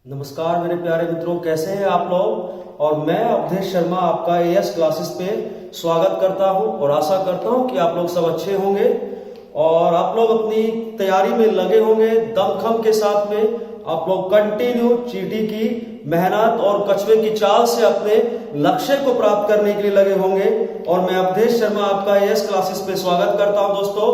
नमस्कार मेरे प्यारे मित्रों, कैसे हैं आप लोग। और मैं अवधेश शर्मा आपका एएस क्लासेस पे स्वागत करता हूं और आशा करता हूं कि आप लोग सब अच्छे होंगे और आप लोग अपनी तैयारी में लगे होंगे दमखम के साथ में। आप लोग कंटिन्यू चींटी की मेहनत और कछुए की चाल से अपने लक्ष्य को प्राप्त करने के लिए लगे होंगे। और मैं अवधेश शर्मा आपका एएस क्लासेस पे स्वागत करता हूं दोस्तों,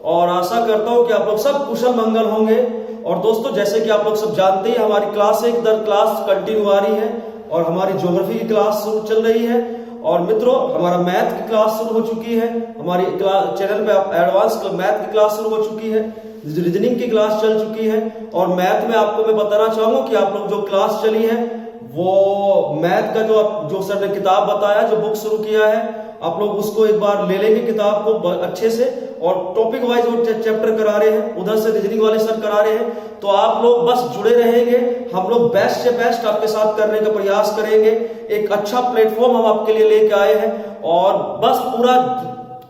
और आशा करता हूं कि आप लोग सब कुशल मंगल होंगे। और दोस्तों, जैसे कि आप लोग सब जानते हैं, हमारी क्लास एक दर क्लास कंटिन्यू आ रही है और हमारी ज्योग्राफी की क्लास शुरू चल रही है। और मित्रों, हमारा मैथ की क्लास शुरू हो चुकी है, हमारी चैनल पे एडवांस मैथ की क्लास शुरू हो चुकी है, रीजनिंग की क्लास चल चुकी है। और मैथ में आपको मैं बताना चाहूंगा कि आप लोग जो क्लास चली है वो मैथ का जो सर ने किताब बताया, जो बुक शुरू किया है, आप लोग उसको एक बार ले लेंगे किताब को अच्छे से। और टॉपिक वाइज वो चैप्टर करा रहे हैं, उधर से रीजनिंग वाले सर करा रहे हैं, तो आप लोग बस जुड़े रहेंगे। हम लोग बेस्ट से बेस्ट आपके साथ करने का प्रयास करेंगे। एक अच्छा प्लेटफॉर्म हम आपके लिए लेके आए हैं और बस पूरा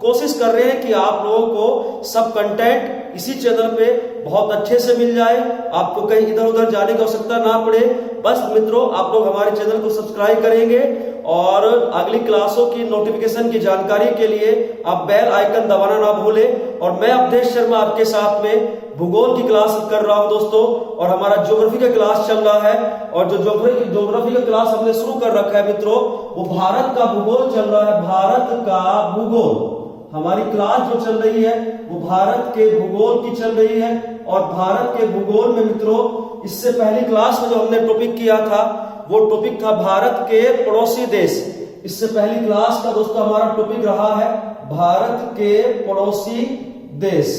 कोशिश कर रहे हैं कि आप लोगों को सब कंटेंट इसी चैनल पे बहुत अच्छे से मिल जाए, आपको कहीं इधर उधर जाने की आवश्यकता ना पड़े। बस मित्रों, आप लोग हमारे चैनल को सब्सक्राइब करेंगे और अगली क्लासों की नोटिफिकेशन की जानकारी के लिए आप बेल आइकन दबाना ना भूलें। और मैं अवधेश शर्मा आपके साथ में भूगोल की क्लास कर रहा हूं दोस्तों, और हमारा ज्योग्राफी का क्लास चल रहा है। और जो ज्योग्राफी का क्लास हमने शुरू कर रखा है मित्रों, वो भारत का भूगोल चल रहा है। भारत का भूगोल हमारी क्लास जो चल रही है वो भारत के भूगोल की चल रही है। और भारत के भूगोल में मित्रों, इससे पहली क्लास में जो हमने टॉपिक किया था वो टॉपिक था भारत के पड़ोसी देश। इससे पहली क्लास का दोस्तों हमारा टॉपिक रहा है भारत के पड़ोसी देश।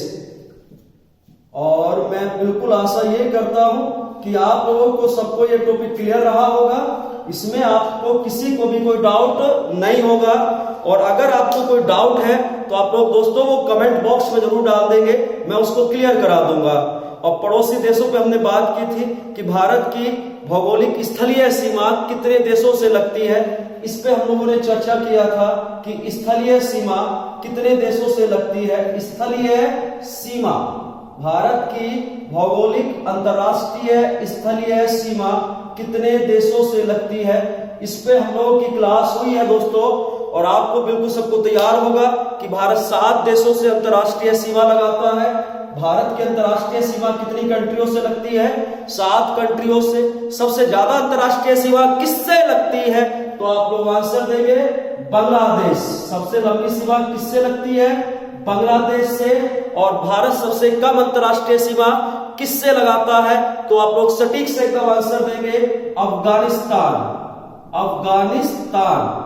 और मैं बिल्कुल आशा ये करता हूं कि आप लोगों को सबको ये टॉपिक क्लियर रहा होगा, इसमें आपको किसी को भी कोई डाउट नहीं होगा। और अगर आपको कोई डाउट है तो आप लोग दोस्तों वो कमेंट बॉक्स में जरूर डाल देंगे, मैं उसको क्लियर करा दूंगा। और पड़ोसी देशों पे हमने बात की थी कि भारत की भौगोलिक स्थलीय सीमा कितने देशों से लगती है। इस पे हम लोगों ने चर्चा किया था कि स्थलीय सीमा कितने देशों से लगती है। स्थलीय सीमा, भारत की भौगोलिक अंतरराष्ट्रीय स्थलीय सीमा कितने देशों से लगती है, इस पे हम लोगों की क्लास हुई है दोस्तों। और आपको बिल्कुल सबको तैयार होगा कि भारत 7 देशों से अंतरराष्ट्रीय सीमा लगाता है। भारत की अंतरराष्ट्रीय सीमा कितनी कंट्रियों से लगती है? 7 कंट्रियों से। सबसे ज्यादा अंतरराष्ट्रीय सीमा किससे लगती है? तो आप लोग आंसर देंगे बांग्लादेश। सबसे लंबी सीमा किससे लगती है? बांग्लादेश से। और भारत सबसे कम अंतरराष्ट्रीय सीमा किससे लगाता है? तो आप लोग सटीक से एकदम आंसर देंगे अफगानिस्तान। अफगानिस्तान।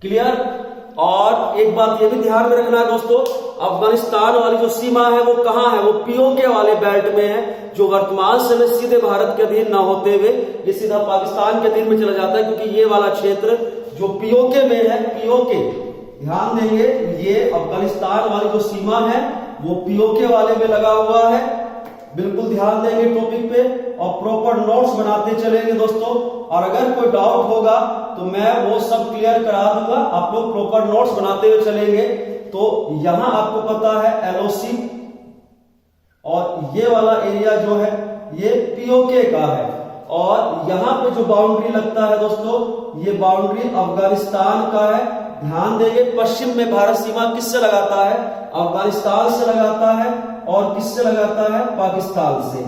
क्लियर? और एक बात ये भी ध्यान में रखना है दोस्तों, अफगानिस्तान वाली जो सीमा है वो कहां है? वो पीओके वाले बेल्ट में है, जो वर्तमान समय सीधे भारत के अधीन ना होते हुए ये सीधा पाकिस्तान के अधीन में चला जाता है, क्योंकि ये वाला क्षेत्र जो पीओके में है, पीओके ध्यान देंगे, ये अफगानिस्तान वाली जो सीमा है वो पीओके वाले में लगा हुआ है। बिल्कुल ध्यान देंगे टॉपिक पे और प्रॉपर नोट्स बनाते चलेंगे दोस्तों। और अगर कोई डाउट होगा तो मैं वो सब क्लियर करा दूंगा, आप लोग प्रॉपर नोट्स बनाते हुए चलेंगे। तो यहां आपको पता है एलओसी, और ये वाला एरिया जो है ये पीओके का है। और यहां पे जो बाउंड्री लगता है दोस्तों, ये बाउंड्री अफगानिस्तान का है। ध्यान देंगे, पश्चिम में भारत सीमा किससे लगाता है? अफगानिस्तान से लगाता है। और किससे लगाता है? पाकिस्तान से।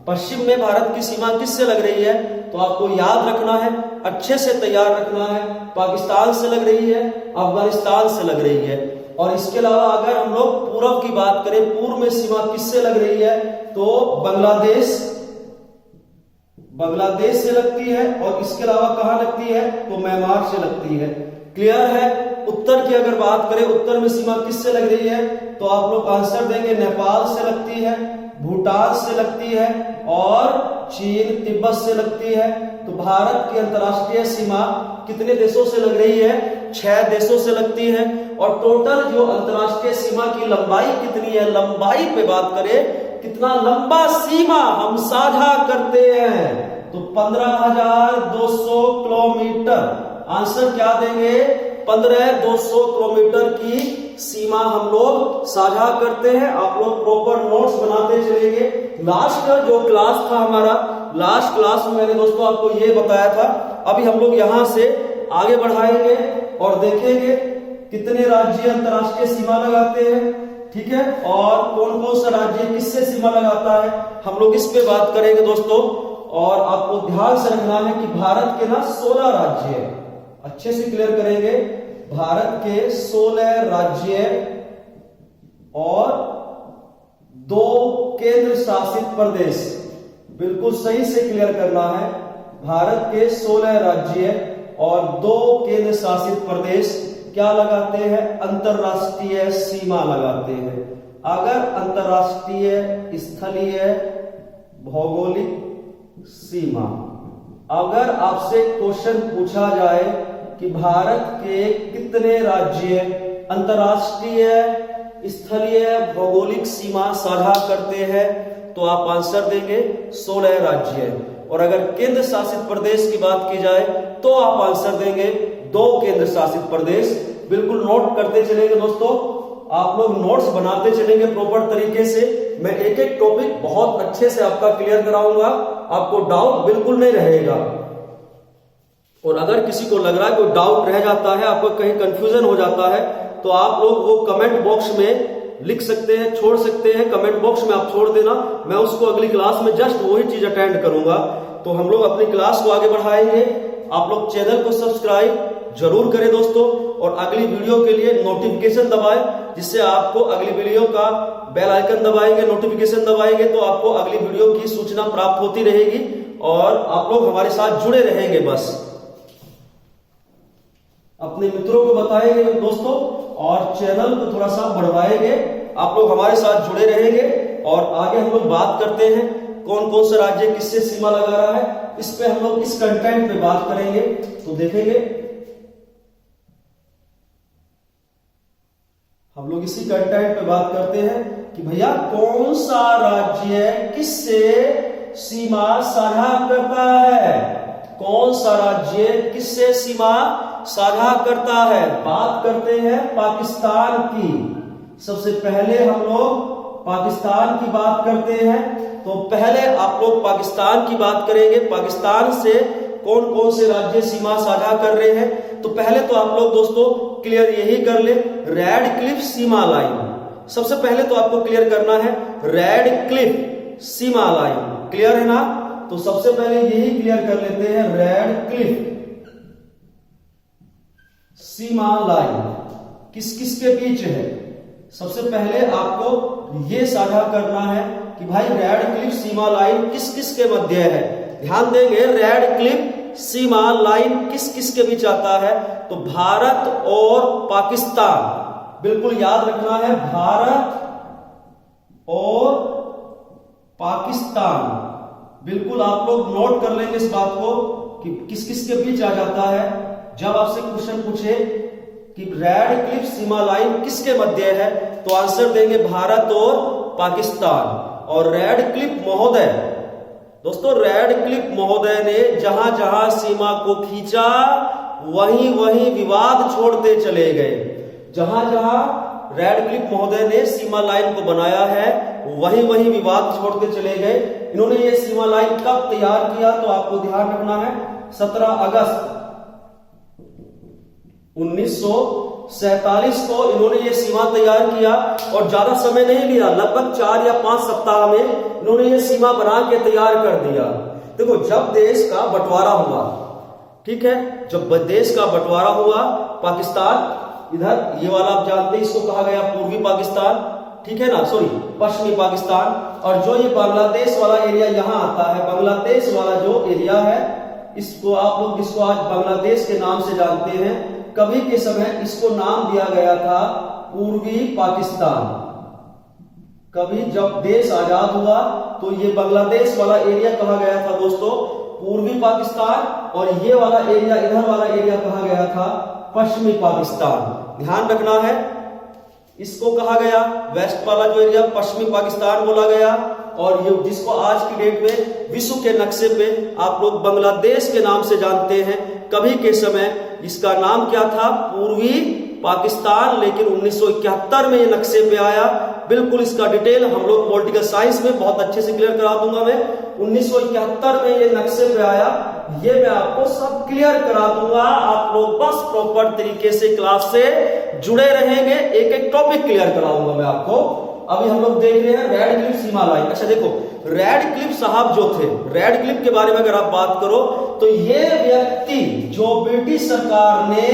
पश्चिम में भारत की सीमा किससे लग रही है? तो आपको याद रखना है, अच्छे से तैयार रखना है, पाकिस्तान से लग रही है, अफगानिस्तान से लग रही है। और इसके अलावा अगर हम लोग पूर्व की बात करें, पूर्व में सीमा किससे लग रही है? तो बांग्लादेश से लगती है। और इसके अलावा कहां लगती है? तो म्यांमार से लगती है। क्लियर है? उत्तर की अगर बात करें, उत्तर में सीमा किससे लग रही है? तो आप लोग आंसर देंगे नेपाल से लगती है, भूटान से लगती है और चीन तिब्बत से लगती है। तो भारत की अंतरराष्ट्रीय सीमा कितने देशों से लग रही है? 6 देशों से लगती है। और टोटल जो अंतरराष्ट्रीय सीमा की लंबाई कितनी है? लंबाई पे बात करें, कितना लंबा सीमा हम साझा करते हैं? तो 15,200 किलोमीटर। आंसर क्या देंगे? 15,200 किलोमीटर की सीमा हम लोग साझा करते हैं। आप लोग प्रॉपर नोट्स बनाते चलेंगे, लास्ट जो क्लास था हमारा, लास्ट क्लास में मैंने दोस्तों आपको ये बताया था। अभी हम लोग यहां से आगे बढ़ाएंगे और देखेंगे कितने राज्य अंतरराष्ट्रीय सीमा लगाते हैं, ठीक है, और कौन कौन सा राज्य किससे सीमा लगाता है, हम लोग इस पे बात करेंगे दोस्तों। और आपको ध्यान से रखना है कि भारत के ना 16 राज्य है, अच्छे से क्लियर करेंगे। भारत के 16 राज्य और 2 केंद्र शासित प्रदेश, बिल्कुल सही से क्लियर करना है। भारत के 16 राज्य और 2 केंद्र शासित प्रदेश क्या लगाते हैं, अंतरराष्ट्रीय सीमा लगाते हैं। अगर अंतरराष्ट्रीय स्थलीय भौगोलिक सीमा, अगर आपसे क्वेश्चन पूछा जाए कि भारत के कितने राज्य अंतरराष्ट्रीय स्थलीय भौगोलिक सीमा साझा करते हैं, तो आप आंसर देंगे 16 राज्य। और अगर केंद्र शासित प्रदेश की बात की जाए तो आप आंसर देंगे 2 केंद्र शासित प्रदेश। बिल्कुल नोट करते चलेंगे दोस्तों, आप लोग नोट्स बनाते चलेंगे प्रॉपर तरीके से। मैं एक एक टॉपिक बहुत अच्छे से आपका क्लियर कराऊंगा, आपको डाउट बिल्कुल नहीं रहेगा। और अगर किसी को लग रहा है कोई डाउट रह जाता है, आपको कहीं कंफ्यूजन हो जाता है, तो आप लोग वो कमेंट बॉक्स में लिख सकते हैं, छोड़ सकते हैं, कमेंट बॉक्स में आप छोड़ देना, मैं उसको अगली क्लास में जस्ट वही चीज अटेंड करूंगा। तो हम लोग अपनी क्लास को आगे बढ़ाएंगे। आप लोग चैनल को सब्सक्राइब जरूर करें दोस्तों, और अगली वीडियो के लिए नोटिफिकेशन दबाएं, जिससे आपको अगली वीडियो का बेल आइकन दबाएंगे, नोटिफिकेशन दबाएंगे तो आपको अगली वीडियो की सूचना प्राप्त होती रहेगी और आप लोग हमारे साथ जुड़े रहेंगे। बस अपने मित्रों को बताएंगे दोस्तों, और चैनल को थोड़ा सा बढ़वाएंगे, आप लोग हमारे साथ जुड़े रहेंगे। और आगे हम लोग बात करते हैं कौन कौन सा राज्य किससे सीमा लगा रहा है, इस पे हम लोग इस कंटेंट पे बात करेंगे। तो देखेंगे हम लोग इसी कंटेंट पे बात करते हैं कि भैया कौन सा राज्य किससे सीमा साझा करता है, कौन सा राज्य किससे सीमा साझा करता है। बात करते हैं पाकिस्तान की। सबसे पहले हम लोग पाकिस्तान की बात करते हैं। तो पहले आप लोग पाकिस्तान की बात करेंगे, पाकिस्तान से कौन कौन से राज्य सीमा साझा कर रहे हैं। तो पहले तो आप लोग दोस्तों क्लियर यही कर ले, रेड क्लिफ सीमा लाइन। सबसे पहले तो आपको क्लियर करना है रेड क्लिफ सीमा लाइन, क्लियर है ना। तो सबसे पहले यही क्लियर कर लेते हैं, रेड क्लिफ सीमा लाइन किस किस के बीच है। सबसे पहले आपको यह साझा करना है कि भाई रेड क्लिफ सीमा लाइन किस किस के मध्य है। ध्यान देंगे, रेड क्लिफ सीमा लाइन किस किस के बीच आता है, तो भारत और पाकिस्तान। बिल्कुल याद रखना है, भारत और पाकिस्तान। बिल्कुल आप लोग नोट कर लेंगे इस बात को कि किस किस के बीच आ जाता है। जब आपसे क्वेश्चन पूछे कि रेड क्लिफ सीमा लाइन किसके मध्य है, तो आंसर देंगे भारत और पाकिस्तान। और रेड क्लिफ महोदय, दोस्तों रेड क्लिफ महोदय ने जहां जहां सीमा को खींचा वहीं वहीं विवाद छोड़ते चले गए। जहां जहां रेड क्लिफ महोदय ने सीमा लाइन को बनाया है वहीं वहीं विवाद छोड़ते चले गए। इन्होंने ये सीमा लाइन कब तैयार किया, तो आपको ध्यान रखना है 17 अगस्त 1947 को इन्होंने ये सीमा तैयार किया। और ज्यादा समय नहीं लिया, लगभग 4 या 5 सप्ताह में इन्होंने ये सीमा बना के तैयार कर दिया। देखो जब देश का बंटवारा हुआ, ठीक है, जब देश का बंटवारा हुआ, पाकिस्तान इधर ये वाला आप जानते हैं, इसको कहा गया पूर्वी पाकिस्तान, ठीक है ना, सॉरी पश्चिमी पाकिस्तान। और जो ये बांग्लादेश वाला एरिया यहां आता है, बांग्लादेश वाला जो एरिया है, इसको आप लोग इसको आज बांग्लादेश के नाम से जानते हैं। कभी के समय इसको नाम दिया गया था पूर्वी पाकिस्तान। कभी जब देश आजाद हुआ तो ये बांग्लादेश वाला एरिया कहा गया था दोस्तों पूर्वी पाकिस्तान, और ये वाला एरिया, इधर वाला एरिया कहा गया था पश्चिमी पाकिस्तान। ध्यान रखना है, इसको कहा गया वेस्ट वाला जो एरिया पश्चिमी पाकिस्तान बोला गया, और ये जिसको आज की डेट में विश्व के नक्शे पे आप लोग बांग्लादेश के नाम से जानते हैं। कभी के समय इसका नाम क्या था, पूर्वी पाकिस्तान, लेकिन 1971 में ये नक्शे पे आया बिल्कुल इसका डिटेल हम लोग पॉलिटिकल साइंस में बहुत अच्छे से क्लियर करा दूंगा। मैं 1971 में ये नक्शे पे आया, ये मैं आपको सब क्लियर करा दूंगा। आप लोग बस प्रॉपर तरीके से क्लास से जुड़े रहेंगे, एक एक टॉपिक क्लियर कराऊंगा मैं आपको। अभी हम लोग देख रहे हैं रेड क्लिफ सीमा लाइन। अच्छा देखो, रेड क्लिफ साहब जो थे, रेड क्लिफ के बारे में अगर आप बात करो तो ये व्यक्ति जो ब्रिटिश सरकार ने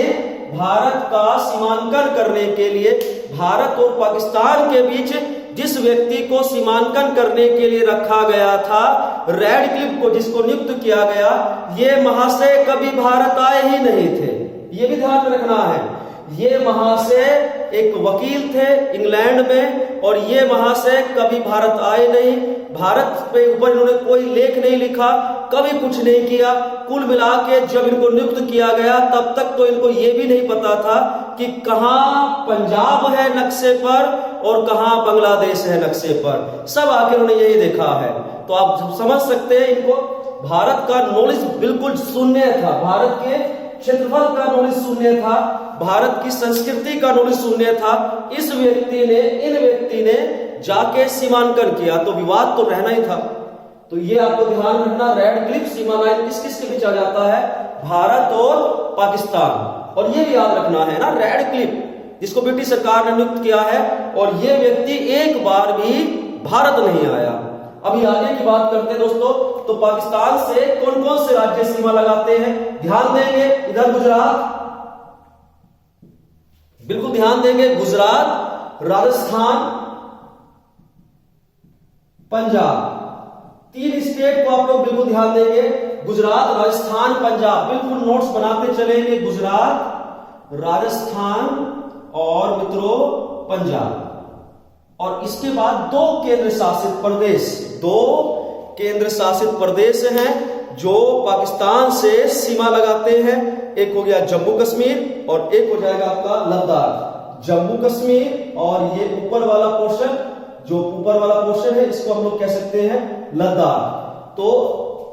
भारत का सीमांकन करने के लिए, भारत और पाकिस्तान के बीच जिस व्यक्ति को सीमांकन करने के लिए रखा गया था, रेड क्लिफ को जिसको नियुक्त किया गया, ये महाशय कभी भारत आए ही नहीं थे। ये भी ध्यान में रखना है। ये महाशय एक वकील थे इंग्लैंड में, और ये महाशय कभी भारत आए नहीं। भारत पे ऊपर इन्होंने कोई लेख नहीं लिखा, कभी कुछ नहीं किया। कुल मिला के जब इनको नियुक्त किया गया तब तक तो इनको ये भी नहीं पता था कि कहां पंजाब है नक्शे पर और कहां बांग्लादेश है नक्शे पर। सब आके उन्होंने यही देखा है। तो आप समझ सकते हैं, इनको भारत का नॉलेज बिल्कुल शून्य था, भारत के क्षेत्रफल का नॉलेज शून्य था, भारत की संस्कृति का नॉलेज शून्य था। इन व्यक्ति ने जाके सीमांकन किया, तो विवाद तो रहना ही था। तो ये आपको ध्यान रखना, रेड क्लिफ सीमा लाइन किस किस के बीच आ जाता है, भारत और पाकिस्तान। और ये भी याद रखना है ना, रेड क्लिफ जिसको ब्रिटिश सरकार ने नियुक्त किया है, और ये व्यक्ति एक बार भी भारत नहीं आया। अभी आगे की बात करते हैं दोस्तों। तो पाकिस्तान से कौन कौन से राज्य सीमा लगाते हैं, ध्यान देंगे। इधर गुजरात, बिल्कुल ध्यान देंगे, गुजरात, राजस्थान, पंजाब, 3 स्टेट को आप लोग बिल्कुल ध्यान देंगे। गुजरात, राजस्थान, पंजाब, बिल्कुल नोट्स बनाते चलेंगे। गुजरात, राजस्थान और मित्रों पंजाब। और इसके बाद 2 केंद्र शासित प्रदेश, 2 केंद्र शासित प्रदेश हैं जो पाकिस्तान से सीमा लगाते हैं। एक हो गया जम्मू कश्मीर और एक हो जाएगा आपका लद्दाख। जम्मू कश्मीर और ये ऊपर वाला पोर्शन, जो ऊपर वाला पोर्शन है, इसको हम लोग कह सकते हैं लद्दाख। तो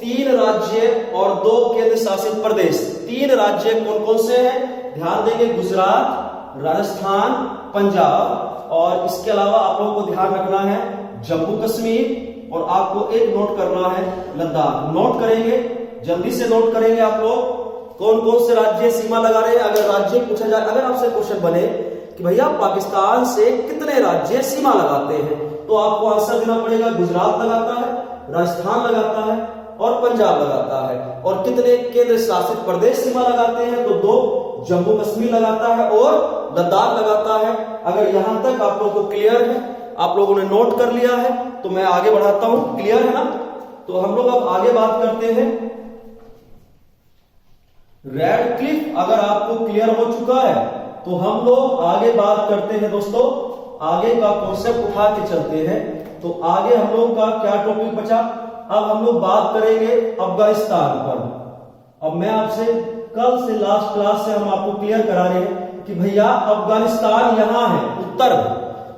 3 राज्य और 2 केंद्र शासित प्रदेश। 3 राज्य कौन कौन से हैं, ध्यान देंगे, गुजरात, राजस्थान, पंजाब। और इसके अलावा आप लोगों को ध्यान रखना है जम्मू कश्मीर, और आपको एक नोट करना है लद्दाख। नोट करेंगे, जल्दी से नोट करेंगे आप लोग कौन कौन से राज्य सीमा लगा रहे हैं। अगर राज्य पूछा जाए, अगर आपसे क्वेश्चन बने कि भैया पाकिस्तान से कितने राज्य सीमा लगाते हैं, तो आपको आंसर देना पड़ेगा गुजरात लगाता है, राजस्थान लगाता है और पंजाब लगाता है। और कितने केंद्र शासित प्रदेश सीमा लगाते हैं, तो 2, जम्मू कश्मीर लगाता है और लद्दाख लगाता है। अगर यहां तक आप लोगों को क्लियर है, आप लोगों ने नोट कर लिया है, तो मैं आगे बढ़ाता हूं। क्लियर है ना? तो हम लोग अब आगे बात करते हैं रेड क्लिफ। अगर आपको क्लियर हो चुका है तो हम लोग आगे बात करते हैं दोस्तों, आगे का कॉन्सेप्ट उठा के चलते हैं। तो आगे हम लोग का क्या टॉपिक बचा, अब हम लोग बात करेंगे अफगानिस्तान पर। अब मैं आपसे कल से लास्ट क्लास से हम आपको क्लियर करा रहे हैं कि भैया अफगानिस्तान यहां है, उत्तर में,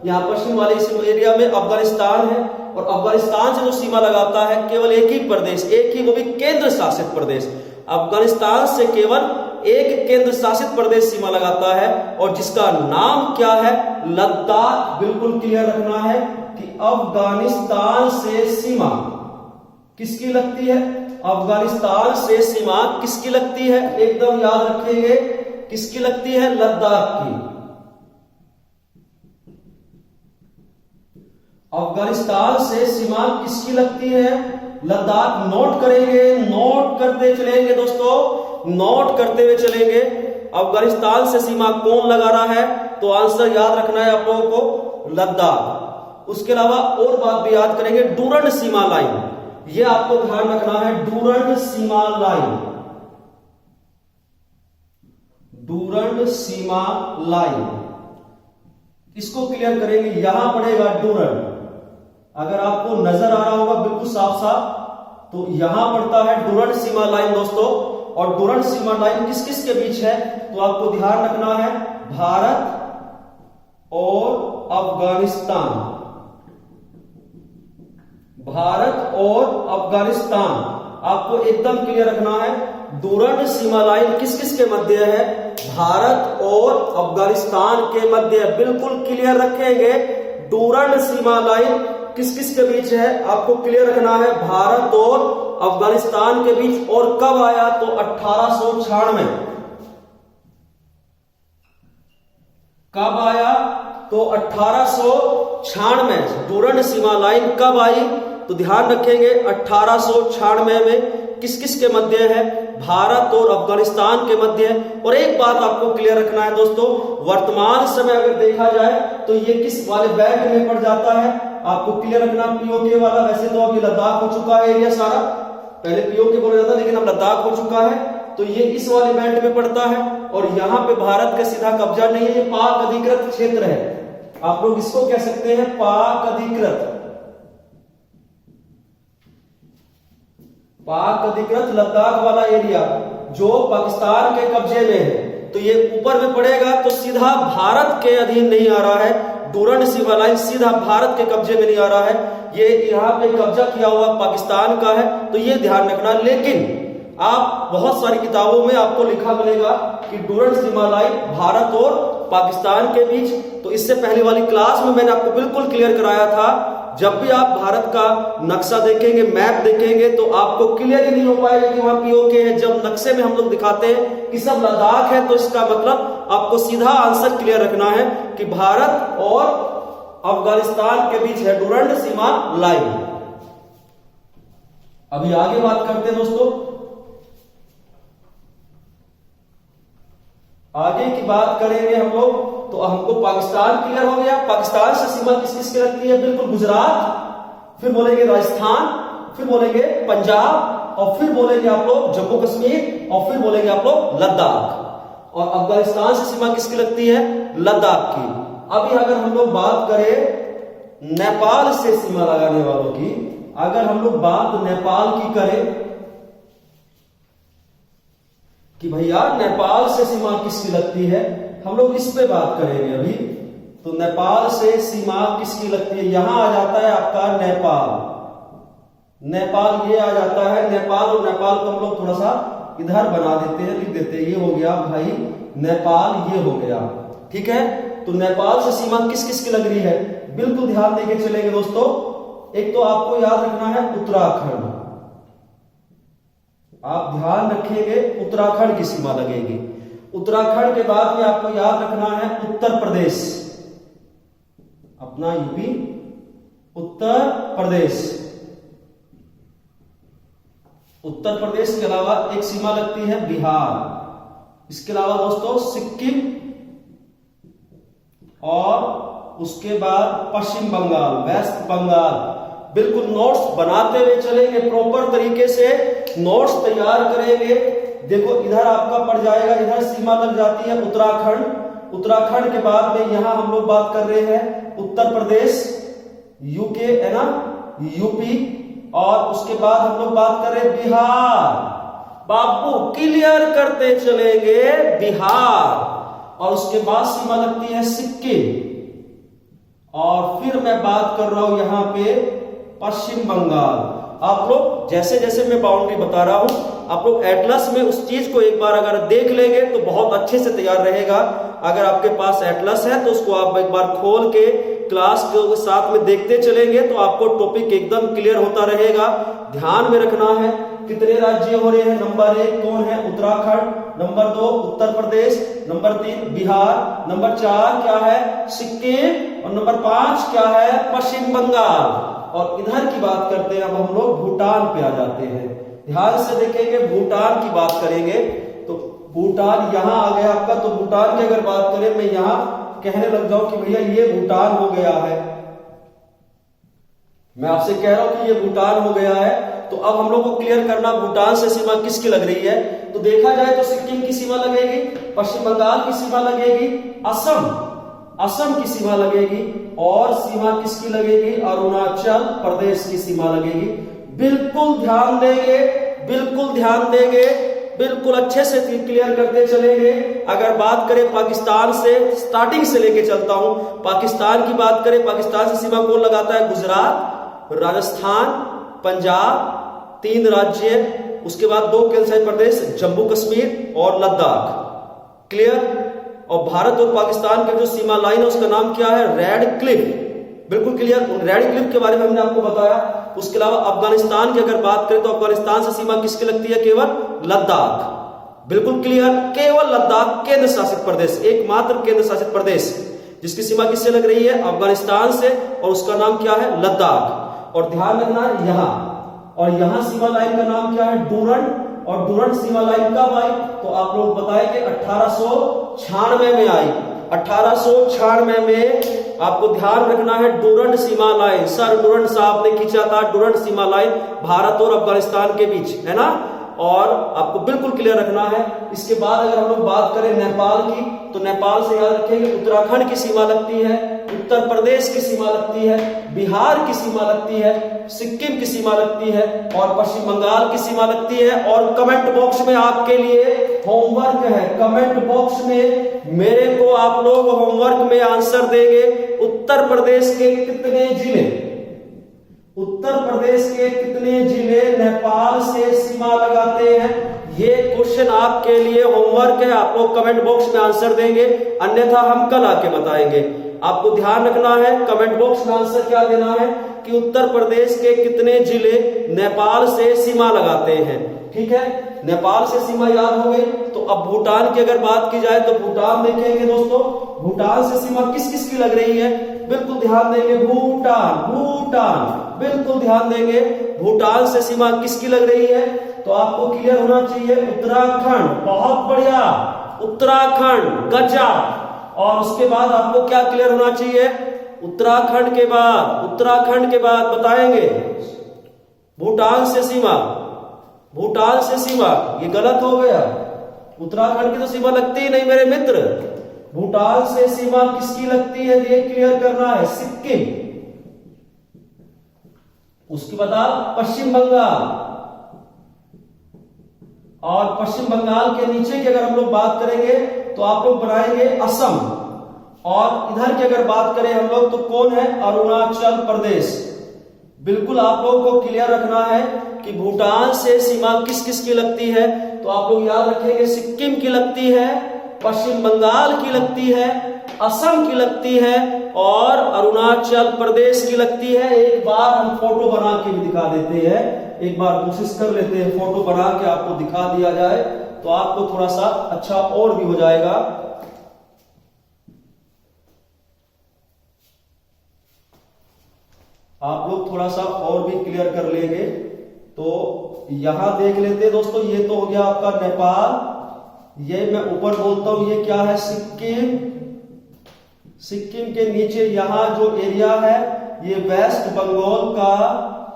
यहां पश्चिम वाले इस एरिया में अफगानिस्तान है। और अफगानिस्तान से जो सीमा लगाता है केवल एक ही प्रदेश, एक ही, वो भी केंद्र शासित प्रदेश। अफगानिस्तान से केवल एक केंद्र शासित प्रदेश सीमा लगाता है, और जिसका नाम क्या है, लद्दाख। बिल्कुल क्लियर रखना है कि अफगानिस्तान से सीमा किसकी लगती है, अफगानिस्तान से सीमा किसकी लगती है, एकदम याद रखेंगे, किसकी लगती है, लद्दाख की। अफगानिस्तान से सीमा किसकी लगती है, लद्दाख। नोट करेंगे, नोट करते चलेंगे दोस्तों, नोट करते हुए चलेंगे। अफगानिस्तान से सीमा कौन लगा रहा है, तो आंसर याद रखना है आप लोगों को, लद्दाख। उसके अलावा और बात भी याद करेंगे, डूरंड सीमा लाइन, ये आपको ध्यान रखना है, डूरंड सीमा लाइन, डूरंड सीमा लाइन, इसको क्लियर करेंगे। यहां पड़ेगा डूरंड, अगर आपको नजर आ रहा होगा बिल्कुल साफ साफ, तो यहां पड़ता है डूरंड सीमा लाइन दोस्तों। और डूरंड सीमा लाइन किस किस के बीच है, तो आपको ध्यान रखना है, भारत और अफगानिस्तान, भारत और अफगानिस्तान। आपको एकदम क्लियर रखना है, डूरंड सीमा लाइन किस किस के मध्य है, भारत और अफगानिस्तान के मध्य। बिल्कुल क्लियर रखेंगे, डूरंड सीमा लाइन किस किस के बीच है आपको क्लियर रखना है, भारत और अफगानिस्तान के बीच। और कब आया तो 1896। कब आया तो 1896। डूरंड सीमा लाइन कब आई तो ध्यान रखेंगे 1896 में। किस किस के मध्य है, भारत और अफगानिस्तान के मध्य है। और एक बात आपको क्लियर रखना है दोस्तों, वर्तमान समय अगर देखा जाए तो ये किस वाले बैंड में पड़ जाता है, आपको क्लियर रखना पीओके वाला। वैसे तो अभी लद्दाख हो चुका है एरिया सारा, पहले पीओके बोला जाता लेकिन अब लद्दाख हो चुका है, तो ये इस वाले बैंड में पड़ता है। और यहां पे भारत का सीधा कब्जा नहीं है, ये पाक अधिकृत क्षेत्र है। आप लोग इसको कह सकते हैं पाक अधिकृत, पाक अधिकृत लद्दाख वाला एरिया जो पाकिस्तान के कब्जे में है, तो ये ऊपर में पड़ेगा तो सीधा भारत के अधीन नहीं आ रहा है। डूरंड सीमा लाइन सीधा भारत के कब्जे में नहीं आ रहा है, ये यहाँ पे कब्जा किया हुआ पाकिस्तान का है, तो ये ध्यान रखना। लेकिन आप बहुत सारी किताबों में आपको लिखा मिलेगा कि डूरंड सीमा लाइन भारत और पाकिस्तान के बीच। तो इससे पहले वाली क्लास में मैंने आपको बिल्कुल क्लियर कराया था, जब भी आप भारत का नक्शा देखेंगे, मैप देखेंगे, तो आपको क्लियर ही नहीं हो पाएगा कि वहां पीओके है। जब नक्शे में हम लोग दिखाते हैं कि सब लद्दाख है, तो इसका मतलब आपको सीधा आंसर क्लियर रखना है कि भारत और अफगानिस्तान के बीच है डूरंड सीमा लाइन। अभी आगे बात करते हैं दोस्तों, आगे की बात करेंगे हम लोग। तो हमको पाकिस्तान क्लियर हो गया, पाकिस्तान से सीमा किस किस की लगती है, बिल्कुल गुजरात, फिर बोलेंगे राजस्थान, फिर बोलेंगे पंजाब, और फिर बोलेंगे आप लोग जम्मू कश्मीर, और फिर बोलेंगे आप लोग लद्दाख। और अफगानिस्तान से सीमा किसकी लगती है, लद्दाख की। अभी अगर हम लोग बात करें नेपाल से सीमा लगाने वालों की, अगर हम लोग बात नेपाल की करें कि भैया नेपाल से सीमा किसकी लगती है, हम लोग इस पे बात करेंगे अभी। तो नेपाल से सीमा किसकी लगती है, यहां आ जाता है आपका नेपाल, नेपाल ये आ जाता है नेपाल। और नेपाल को हम लोग थोड़ा सा इधर बना देते हैं, लिख देते हैं, ये हो गया भाई नेपाल, ये हो गया, ठीक है। तो नेपाल से सीमा किस किस की लग रही है, बिल्कुल ध्यान देके चलेंगे दोस्तों। एक तो आपको याद रखना है उत्तराखंड, आप ध्यान रखिएगे उत्तराखंड की सीमा लगेगी। उत्तराखंड के बाद में आपको याद रखना है उत्तर प्रदेश, अपना यूपी, उत्तर प्रदेश। उत्तर प्रदेश के अलावा एक सीमा लगती है बिहार, इसके अलावा दोस्तों सिक्किम, और उसके बाद पश्चिम बंगाल, वेस्ट बंगाल। बिल्कुल नोट्स बनाते हुए चलेंगे, प्रॉपर तरीके से नोट्स तैयार करेंगे। देखो इधर आपका पड़ जाएगा, इधर सीमा लग जाती है उत्तराखंड। उत्तराखंड के बाद में यहां हम लोग बात कर रहे हैं उत्तर प्रदेश, यूके है ना, यूपी, और उसके बाद हम लोग बात कर रहे हैं बिहार। बाबू क्लियर करते चलेंगे बिहार, और उसके बाद सीमा लगती है सिक्किम, और फिर मैं बात कर रहा हूं यहां पे पश्चिम बंगाल। आप लोग जैसे जैसे मैं बाउंड्री बता रहा हूं, आप लोग एटलस में उस चीज को एक बार अगर देख लेंगे तो बहुत अच्छे से तैयार रहेगा। अगर आपके पास एटलस है तो उसको आप एक बार खोल के क्लास के साथ में देखते चलेंगे तो आपको टॉपिक एकदम क्लियर होता रहेगा। ध्यान में रखना है कितने राज्य हो रहे हैं, नंबर 1 कौन है, Uttarakhand, number 2 Uttar Pradesh, number 3 Bihar, number 4 क्या है, सिक्किम, और नंबर 5 क्या है, पश्चिम बंगाल। और इधर की बात करते हैं अब हम लोग भूटान पे आ जाते हैं। ध्यान से देखेंगे, भूटान की बात करेंगे तो भूटान यहां आ गया आपका। तो भूटान की अगर बात करें, मैं यहां कहने लग जाऊं कि भैया ये भूटान हो गया है, मैं आपसे कह रहा हूं कि ये भूटान हो गया है। तो अब हम लोग को क्लियर करना भूटान से सीमा किसकी लग रही है। तो देखा जाए तो सिक्किम की सीमा लगेगी, पश्चिम बंगाल की सीमा लगेगी, असम की सीमा लगेगी, और सीमा किसकी लगेगी, अरुणाचल प्रदेश की सीमा लगेगी। बिल्कुल ध्यान देंगे, बिल्कुल ध्यान देंगे, बिल्कुल अच्छे से क्लियर करते चलेंगे। अगर बात करें पाकिस्तान से, स्टार्टिंग से लेके चलता हूं, पाकिस्तान की बात करें, पाकिस्तान से सीमा कौन लगाता है, गुजरात, राजस्थान, पंजाब, 3 राज्य, उसके बाद 2 केंद्रशासित प्रदेश, जम्मू कश्मीर और लद्दाख। क्लियर। और भारत और पाकिस्तान की जो सीमा लाइन है उसका नाम क्या है, रेड क्लिफ। बिल्कुल क्लियर। रेड क्लिफ के बारे में हमने आपको बताया। उसके अलावा अफगानिस्तान की अगर बात करें तो अफगानिस्तान से सीमा किसकी लगती है? केवल लद्दाख। बिल्कुल क्लियर, केवल लद्दाख केंद्र शासित प्रदेश, एकमात्र केंद्र शासित प्रदेश जिसकी सीमा किससे लग रही है? अफगानिस्तान से, और उसका नाम क्या है? लद्दाख। और ध्यान रखना है यहां, और यहां सीमा लाइन का नाम क्या है? डूरंड। और डूरंड सीमा लाइन कब आई? तो आप लोग बताएंगे 1896 में आई। 1896 में आपको ध्यान रखना है डूरंड सीमा लाइन, सर डूरंड साहब ने खींचा था डूरंड सीमा लाइन भारत और अफगानिस्तान के बीच, है ना। और आपको बिल्कुल क्लियर रखना है। इसके बाद अगर हम लोग बात करें नेपाल की, तो नेपाल से याद रखेंगे उत्तराखंड की सीमा लगती है, उत्तर प्रदेश की सीमा लगती है, बिहार की सीमा लगती है, सिक्किम की सीमा लगती है, और पश्चिम बंगाल की सीमा लगती है। और कमेंट बॉक्स में आपके लिए होमवर्क है, कमेंट बॉक्स में मेरे को आप लोग होमवर्क में आंसर देंगे उत्तर प्रदेश के कितने जिले, उत्तर प्रदेश के कितने जिले नेपाल से सीमा लगाते हैं। ये क्वेश्चन आपके लिए होमवर्क है, आप लोग कमेंट बॉक्स में आंसर देंगे, अन्यथा हम कल आके बताएंगे। आपको ध्यान रखना है, कमेंट बॉक्स में आंसर क्या देना है कि उत्तर प्रदेश के कितने जिले नेपाल से सीमा लगाते हैं। ठीक है, नेपाल से सीमा याद हो गई। तो अब भूटान की अगर बात की जाए तो भूटान देखेंगे दोस्तों, भूटान से सीमा किस किस की लग रही है? बिल्कुल ध्यान देंगे, भूटान, भूटान, बिल्कुल ध्यान देंगे। भूटान से सीमा किसकी लग रही है? तो आपको क्लियर होना चाहिए उत्तराखंड, बहुत बढ़िया, उत्तराखंड, गजब। और उसके बाद आपको क्या क्लियर होना चाहिए? उत्तराखंड के बाद, उत्तराखंड के बाद बताएंगे भूटान से सीमा, भूटान से सीमा, ये गलत हो गया, उत्तराखंड की तो सीमा लगती ही नहीं मेरे मित्र। भूटान से सीमा किसकी लगती है ये क्लियर करना है, सिक्किम। उसके बाद पश्चिम बंगाल, और पश्चिम बंगाल के नीचे की अगर हम लोग बात करेंगे तो आप लोग बनाएंगे असम। और इधर की अगर बात करें हम लोग तो कौन है? अरुणाचल प्रदेश। बिल्कुल आप लोगों को क्लियर रखना है कि भूटान से सीमा किस किस की लगती है। तो आप लोग याद रखेंगे सिक्किम की लगती है, पश्चिम बंगाल की लगती है, असम की लगती है, और अरुणाचल प्रदेश की लगती है। एक बार हम फोटो बना के भी दिखा देते हैं, एक बार कोशिश कर लेते हैं फोटो बना के आपको दिखा दिया जाए तो आपको थोड़ा सा अच्छा और भी हो जाएगा। आप लोग थोड़ा सा और भी क्लियर कर लेंगे। तो यहां देख लेते हैं दोस्तों, ये तो हो गया आपका नेपाल, ये मैं ऊपर बोलता हूं ये क्या है? सिक्किम। सिक्किम के नीचे यहां जो एरिया है ये वेस्ट बंगाल का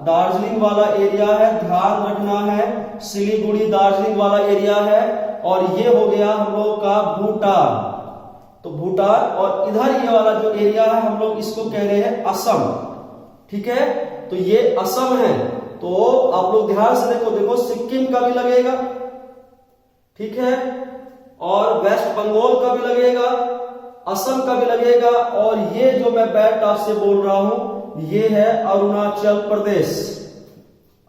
दार्जिलिंग वाला एरिया है, ध्यान रखना है, सिलीगुड़ी दार्जिलिंग वाला एरिया है। और ये हो गया हम लोग का भूटान, तो भूटान, और इधर ये वाला जो एरिया है हम लोग इसको कह रहे हैं असम। ठीक है, तो ये असम है। तो आप लोग ध्यान से देखो, देखो सिक्किम का भी लगेगा, ठीक है, और वेस्ट बंगाल का भी लगेगा, असम का भी लगेगा, और ये जो मैं बेल्ट आपसे बोल रहा हूं ये है अरुणाचल प्रदेश।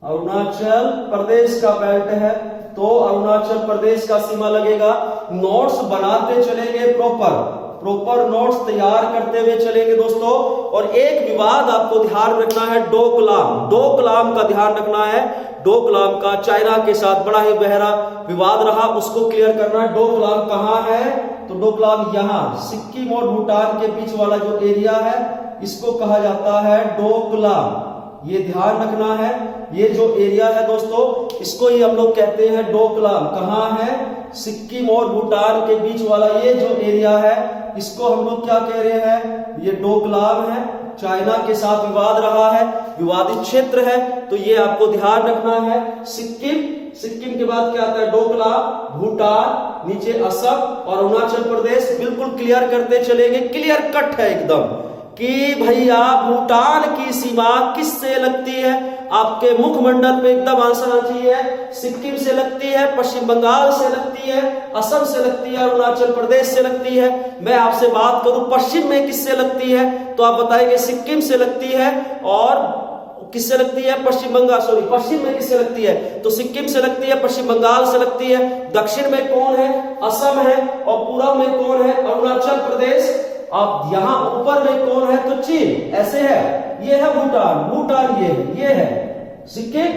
अरुणाचल प्रदेश का बेल्ट है, तो अरुणाचल प्रदेश का सीमा लगेगा। नोट्स बनाते चलेंगे, प्रॉपर नोट्स तैयार करते हुए चलेंगे दोस्तों। और एक विवाद आपको ध्यान रखना है, डोकलाम का ध्यान रखना है। डोकलाम का चाइना के साथ बड़ा ही गहरा विवाद रहा, उसको क्लियर करना है। डोकलाम कहां है? तो डोकलाम यहां सिक्किम और भूटान के बीच वाला जो एरिया है इसको कहा जाता है डोकलाम। ये ध्यान रखना है, ये जो एरिया है दोस्तों इसको ही हम लोग कहते हैं डोकलाम। कहां है? सिक्किम और भूटान के बीच वाला ये जो एरिया है इसको हम लोग क्या कह रहे हैं? ये डोकलाम है। चाइना के साथ विवाद रहा है, विवादित क्षेत्र है, तो ये आपको ध्यान रखना है। सिक्किम के बाद क्या आता है? डोकलाम, भूटान, नीचे असम और अरुणाचल प्रदेश। बिल्कुल क्लियर करते चलेंगे, क्लियर कट है एकदम कि भैया भूटान की सीमा किससे लगती है? आपके मुखमंडल पे एकदम आंसर आना चाहिए। सिक्किम से लगती है, पश्चिम बंगाल से लगती है, असम से लगती है, अरुणाचल प्रदेश से लगती है। मैं आपसे बात करूं पश्चिम में किससे लगती है, तो आप बताएंगे सिक्किम से लगती है। और किससे लगती है? पश्चिम बंगाल, सॉरी पश्चिम में किससे लगती है? तो सिक्किम से लगती है, पश्चिम बंगाल से लगती है। दक्षिण में कौन है? असम है। और पूर्व में कौन है? अरुणाचल प्रदेश। अब यहां ऊपर में कौन है तो चीन ऐसे है, ये है भूटान, भूटान ये है सिक्किम,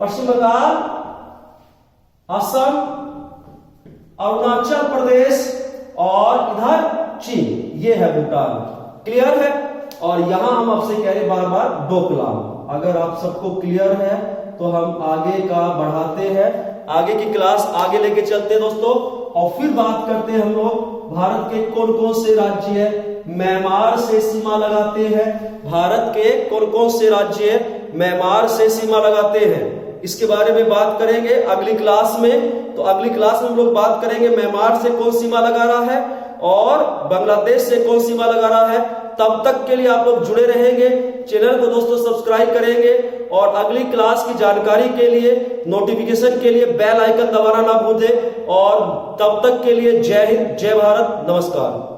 पश्चिम बंगाल, असम, अरुणाचल प्रदेश और इधर चीन, ये है भूटान। क्लियर है? और यहां हम आपसे कह रहे बार बार डोकलाम। अगर आप सबको क्लियर है तो हम आगे का बढ़ाते हैं, आगे की क्लास आगे लेके चलते हैं दोस्तों। और फिर बात करते हैं हम लोग भारत के कौन कौन से राज्य म्यांमार से सीमा लगाते हैं। भारत के कौन कौन से राज्य म्यांमार से सीमा लगाते हैं, इसके बारे में बात करेंगे अगली क्लास में। तो अगली क्लास में हम लोग बात करेंगे म्यांमार से कौन सीमा लगा रहा है और बांग्लादेश से कौन सीमा लगा रहा है। तब तक के लिए आप लोग जुड़े रहेंगे, चैनल को दोस्तों सब्सक्राइब करेंगे और अगली क्लास की जानकारी के लिए, नोटिफिकेशन के लिए बेल आइकन दबाना ना भूलें। और तब तक के लिए जय हिंद, जय भारत, नमस्कार।